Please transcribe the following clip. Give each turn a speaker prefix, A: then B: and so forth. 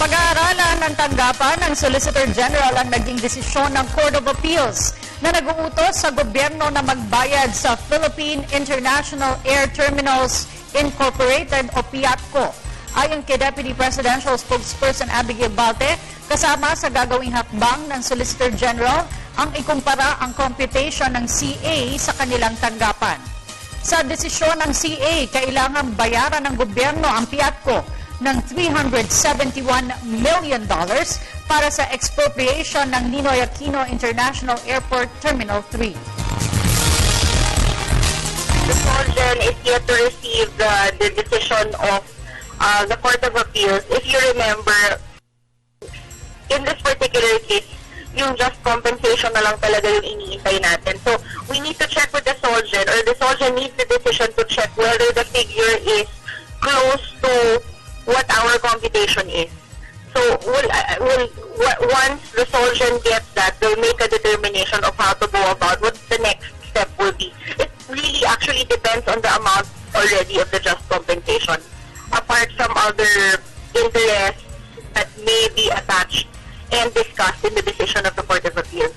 A: Pag-aaralan ng tanggapan ng Solicitor General ang naging desisyon ng Court of Appeals na nag-uutos sa gobyerno na magbayad sa Philippine International Air Terminals Incorporated o PIATCO. Ayon kay Deputy Presidential Spokesperson Abigail Balte, kasama sa gagawing hakbang ng Solicitor General ang ikumpara ang computation ng CA sa kanilang tanggapan. Sa desisyon ng CA, kailangang bayaran ng gobyerno ang PIATCO ng $371 million para sa expropriation ng Ninoy Aquino International Airport Terminal 3.
B: The Solgen is yet to receive the decision of the Court of Appeals. If you remember, in this particular case, yung just compensation na lang talaga yung iniintay natin. So, we need to check with the Solgen, or the Solgen needs the decision to check whether the figure is close to what our computation is. So, once the Solgen gets that, they'll make a determination of how to go about what the next step will be. It really actually depends on the amount already of the just compensation, apart from other interests that may be attached and discussed in the decision of the Court of Appeals.